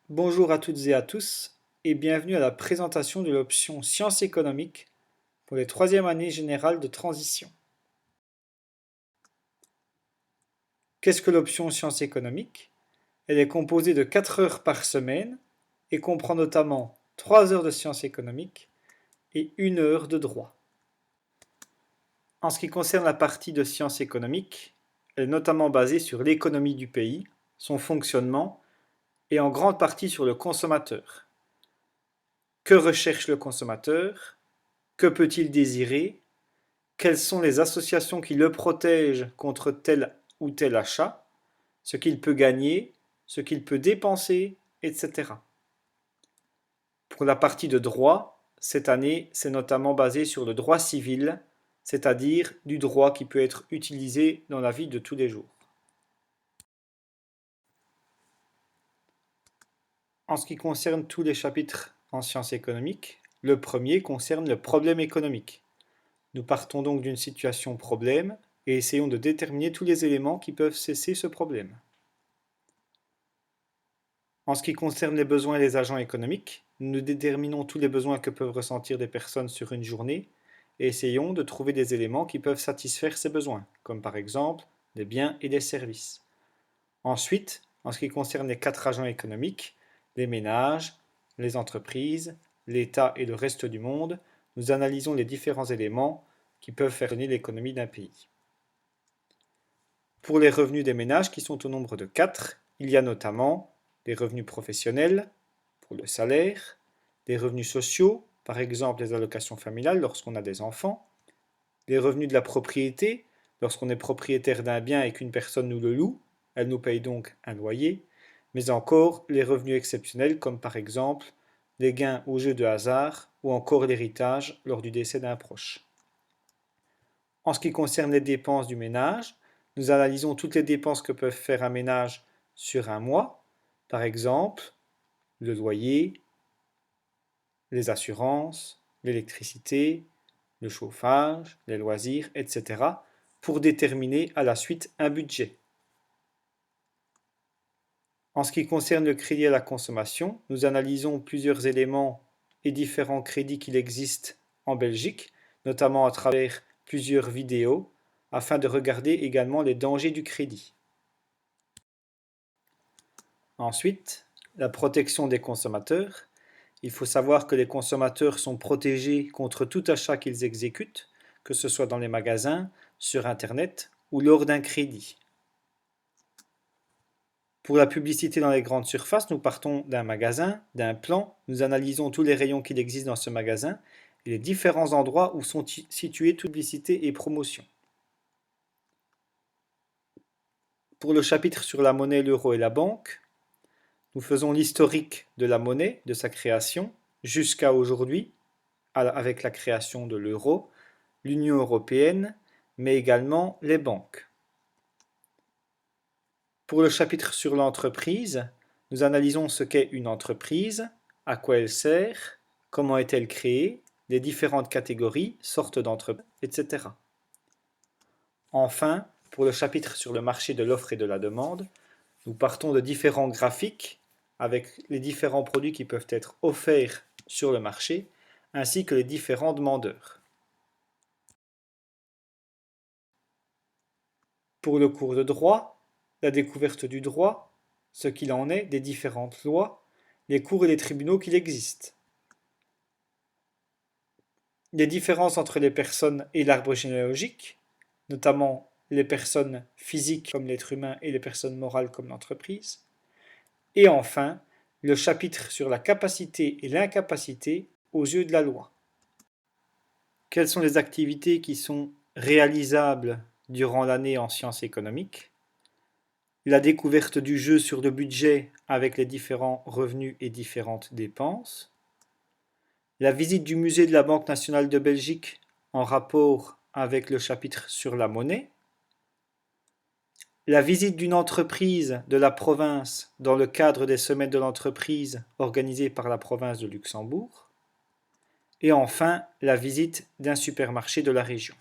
Bonjour à toutes et à tous et bienvenue à la présentation de l'option Sciences économiques pour les troisième années générales de transition. Qu'est-ce que l'option Sciences économiques? Elle est composée de 4 heures par semaine et comprend notamment 3 heures de sciences économiques et 1 heure de droit. En ce qui concerne la partie de sciences économiques, elle est notamment basée sur l'économie du pays, son fonctionnement et en grande partie sur le consommateur. Que recherche le consommateur? Que peut-il désirer? Quelles sont les associations qui le protègent contre tel ou tel achat? Ce qu'il peut gagner, ce qu'il peut dépenser, etc. Pour la partie de droit, cette année, c'est notamment basé sur le droit civil, c'est-à-dire du droit qui peut être utilisé dans la vie de tous les jours. En ce qui concerne tous les chapitres en sciences économiques, le premier concerne le problème économique. Nous partons donc d'une situation problème et essayons de déterminer tous les éléments qui peuvent cesser ce problème. En ce qui concerne les besoins et les agents économiques, nous déterminons tous les besoins que peuvent ressentir des personnes sur une journée et essayons de trouver des éléments qui peuvent satisfaire ces besoins, comme par exemple des biens et des services. Ensuite, en ce qui concerne les 4 agents économiques, les ménages, les entreprises, l'État et le reste du monde, nous analysons les différents éléments qui peuvent faire tourner l'économie d'un pays. Pour les revenus des ménages, qui sont au nombre de 4, il y a notamment les revenus professionnels, pour le salaire, les revenus sociaux, par exemple les allocations familiales lorsqu'on a des enfants, les revenus de la propriété, lorsqu'on est propriétaire d'un bien et qu'une personne nous le loue, elle nous paye donc un loyer, mais encore les revenus exceptionnels comme par exemple les gains au jeu de hasard ou encore l'héritage lors du décès d'un proche. En ce qui concerne les dépenses du ménage, nous analysons toutes les dépenses que peut faire un ménage sur un mois, par exemple le loyer, les assurances, l'électricité, le chauffage, les loisirs, etc. pour déterminer à la suite un budget. En ce qui concerne le crédit à la consommation, nous analysons plusieurs éléments et différents crédits qu'il existe en Belgique, notamment à travers plusieurs vidéos, afin de regarder également les dangers du crédit. Ensuite, la protection des consommateurs. Il faut savoir que les consommateurs sont protégés contre tout achat qu'ils exécutent, que ce soit dans les magasins, sur Internet ou lors d'un crédit. Pour la publicité dans les grandes surfaces, nous partons d'un magasin, d'un plan, nous analysons tous les rayons qu'il existe dans ce magasin et les différents endroits où sont situées toute publicité et promotion. Pour le chapitre sur la monnaie, l'euro et la banque, nous faisons l'historique de la monnaie, de sa création, jusqu'à aujourd'hui, avec la création de l'euro, l'Union européenne, mais également les banques. Pour le chapitre sur l'entreprise, nous analysons ce qu'est une entreprise, à quoi elle sert, comment est-elle créée, les différentes catégories, sortes d'entreprises, etc. Enfin, pour le chapitre sur le marché de l'offre et de la demande, nous partons de différents graphiques avec les différents produits qui peuvent être offerts sur le marché, ainsi que les différents demandeurs. Pour le cours de droit, la découverte du droit, ce qu'il en est des différentes lois, les cours et les tribunaux qu'il existe. Les différences entre les personnes et l'arbre généalogique, notamment les personnes physiques comme l'être humain et les personnes morales comme l'entreprise. Et enfin, le chapitre sur la capacité et l'incapacité aux yeux de la loi. Quelles sont les activités qui sont réalisables durant l'année en sciences économiques? La découverte du jeu sur le budget avec les différents revenus et différentes dépenses. La visite du musée de la Banque nationale de Belgique en rapport avec le chapitre sur la monnaie. La visite d'une entreprise de la province dans le cadre des semaines de l'entreprise organisées par la province de Luxembourg. Et enfin, la visite d'un supermarché de la région.